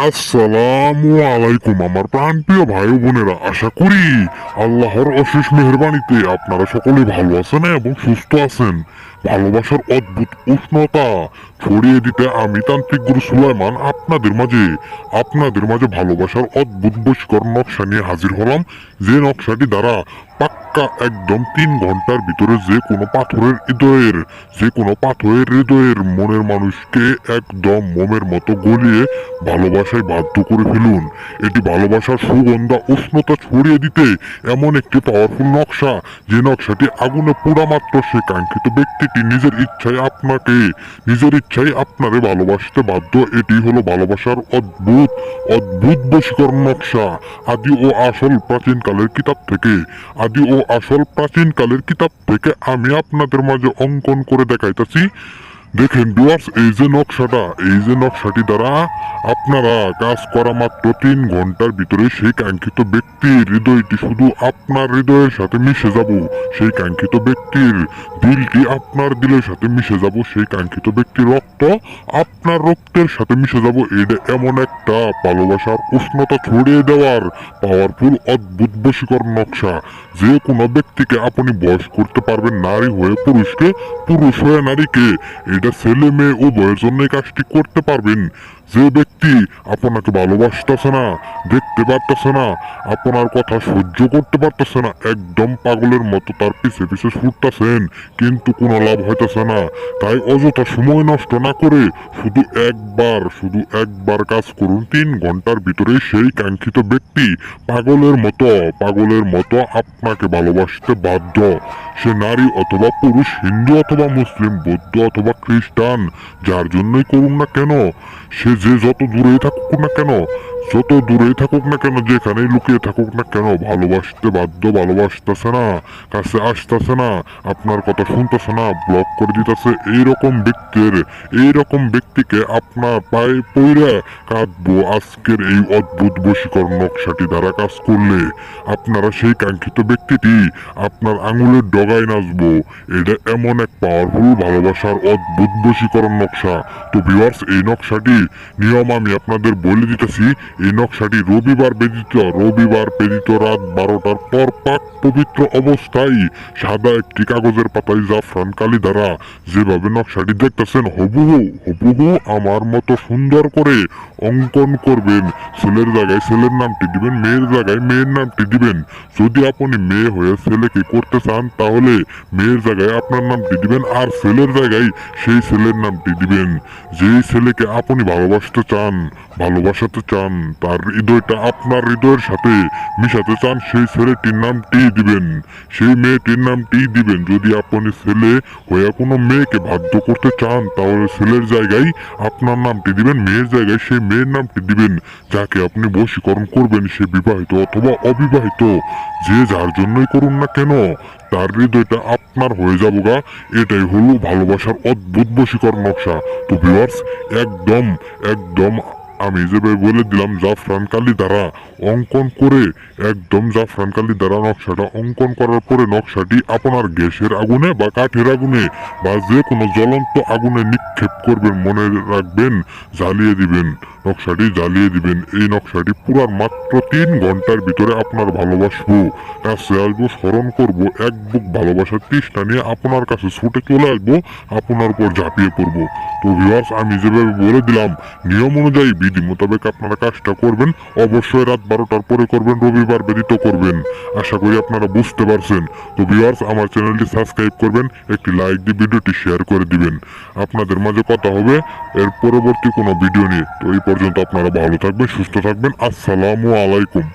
আসসালামু আলাইকুম আমার প্রাণপ্রিয় ভাই ও বোনেরা, আশা করি আল্লাহর অশেষ মেহেরবানিতে আপনারা সকলে ভালো আছেন এবং সুস্থ আছেন। ভালোবাসার অদ্ভুত উষ্ণতা ছড়িয়ে দিতে আমি তান্ত্রিক গুরু সুলাইমান আপনাদের মাঝে ভালোবাসার অদ্ভুত বশীকর নকশা নিয়ে হাজির হলাম। যে নকশাটি দ্বারা পাক্কা একদম 3 ঘন্টার ভিতরে যে কোনো পাথরের হৃদয়ের মনের মানুষকে একদম মোমের মতো গলিয়ে ভালোবাসায় বাধ্য করে ফেলুন। এটি ভালোবাসার সুগন্ধা উষ্ণতা ছড়িয়ে দিতে এমন একটি পাওয়ারফুল নকশা, যে নকশাটি আগুনে পোড়া মাত্র সে কাঙ্ক্ষিত ব্যক্তিটি নিজের ইচ্ছায় আপনারে ভালোবাসতে বাধ্য। এটি হলো ভালোবাসার অদ্ভুত অদ্ভুত বশীকরণ নকশা। আদি ও আসল প্রাচীন কালের কিতাব থেকে আমি আপনাদের মাঝে অঙ্কন করে দেখাইতেছি। দেখেন ভিউয়ার্স, এই যে নকশাটি দ্বারা আপনারা কাজ করা মাত্র 3 ঘন্টার ভিতরে সেই কাঙ্ক্ষিত ব্যক্তির হৃদয়টি শুধু আপনার হৃদয়ের সাথে মিশে যাব। সেই কাঙ্ক্ষিত ব্যক্তির দিলটি আপনার দিলের সাথে মিশে যাব। সেই কাঙ্ক্ষিত ব্যক্তির রক্ত আপনার রক্তের সাথে মিশে যাব। এটা এমন একটা ভালোবাসার উষ্ণতা ছড়িয়ে দেওয়ার পাওয়ারফুল অদ্ভুত বশীকর নকশা, যে কোনো ব্যক্তিকে আপনি বশ করতে পারবেন। নারী হয়ে পুরুষকে, পুরুষ হয়ে নারীকে, এটা ছেলে মেয়ে উভয়ের জন্য কাজটি করতে পারবেন। যে ব্যক্তি আপনাকে ভালোবাসতেছে না, দেখতে পারতেছে না, আপনার কথা সহ্য করতে পারতেছে না, একদম পাগলের মতো তার পিছে পিছে ছুটতেছেন, কিন্তু কোনো লাভ হইতেছে না, তাই অযথা সময় নষ্ট না করে শুধু একবার কাজ করুন। 3 ঘন্টার ভিতরে সেই কাঙ্ক্ষিত ব্যক্তি পাগলের মতো আপনাকে ভালোবাসতে বাধ্য। সে নারী অথবা পুরুষ, হিন্দু অথবা মুসলিম, বৌদ্ধ অথবা খ্রিস্টান, যার জন্যই করুন না কেন, সে যে যত দূরেই থাকুক না কেন, যেখানেই লুকিয়ে থাকুক না কেন, ভালোবাসতে বাধ্য। ভালোবাসতেছে না, কাছে আসতেছে না, আপনার কথা শুনতেছে না, ব্লক করে দিতেছে। এইরকম ব্যক্তিকে আপনার পায়ে পইরা কাঁদবো। আজকের এই অদ্ভুত বশীকরণ নকশাটি দ্বারা কাজ করলে আপনারা সেই কাঙ্ক্ষিত ব্যক্তিটি আপনার আঙুলের ডগায় নাচবো। এটা এমন এক পাওয়ারফুল ভালোবাসার অদ্ভুত বশীকরণ নকশা। তো ভিউয়ার্স, এই নকশাটি নিয়ম আমি আপনাদের বলে দিতেছি। এই নকশাটি রবিবার ব্যতীত রাত 12টার পর পাক পবিত্র অবস্থায় সাদা একটি কাগজের পাতায় জাফরান কালি দ্বারা যেভাবে নকশাটি দেখতেছেন হুবহু আমার মতো সুন্দর করে অঙ্কন করবেন। ছেলের জায়গায় ছেলের নামটি দিবেন, মেয়ের জায়গায় মেয়ের নামটি দিবেন। যদি আপনি মেয়ে হয়ে ছেলেকে করতে চান, তাহলে মেয়ের জায়গায় আপনার নামটি দিবেন, আর ছেলের জায়গায় সেই ছেলের নামটি দিবেন। যেই ছেলেকে আপনি ভালোবাসাতে চান, তার হৃদয়টা আপনার হৃদয়ের সাথে মিশাতে চান, সেই ছেলেটির নামটি দিবেন, সেই মেয়েটির নামটি দিবেন। যদি আপনি ছেলে হয়ে কোনো মেয়েকে বাধ্য করতে চান, তাহলে ছেলের জায়গায় আপনার নামটি দিবেন, মেয়ের জায়গায় সেই মেয়ের নামটি দিবেন। যাকে আপনি বশীকরণ করবেন, সে বিবাহিত অথবা অবিবাহিত, যে যার জন্যই করুন না কেন, তার হৃদয়টা আপনার হয়ে যাবো গা। এটাই হলো ভালোবাসার অদ্ভুত বশীকরণ নকশা। তো ভিউয়ার্স, একদম আমি যেভাবে বলে দিলাম, জাফরান কালি দ্বারা নকশাটা অঙ্কন করার পরে নকশাটি আপনার গ্যাসের আগুনে বা কাঠের আগুনে বা যে কোনো জ্বলন্ত আগুনে নিক্ষেপ করবেন। মনে রাখবেন, নকশাটি জ্বালিয়ে দিবেন। এই নকশাটি পুরার মাত্র 3 ঘন্টার ভিতরে আপনার ভালোবাসবো, কাছে আসবো, স্মরণ করবো, এক বুক ভালোবাসার তৃষ্ণা নিয়ে আপনার কাছে ছুটে চলে আসবো, আপনার উপর ঝাঁপিয়ে পড়বো। তো ভিউয়ার্স, আমি যেভাবে বলে দিলাম, নিয়ম অনুযায়ী বিধি মোতাবেক আপনারা কাজটা করবেন। অবশ্যই রাত 12টার পরে করবেন, রবিবার ব্যতীত করবেন। আশা করি আপনারা বুঝতে পারছেন। তো ভিউয়ার্স, আমার চ্যানেলটি সাবস্ক্রাইব করবেন, একটি লাইক দিয়ে ভিডিওটি শেয়ার করে দিবেন। আপনাদের মাঝে কথা হবে এর পরবর্তী কোনো ভিডিও নিয়ে। তো এই পর্যন্ত আপনারা ভালো থাকবেন, সুস্থ থাকবেন। আসসালামু আলাইকুম।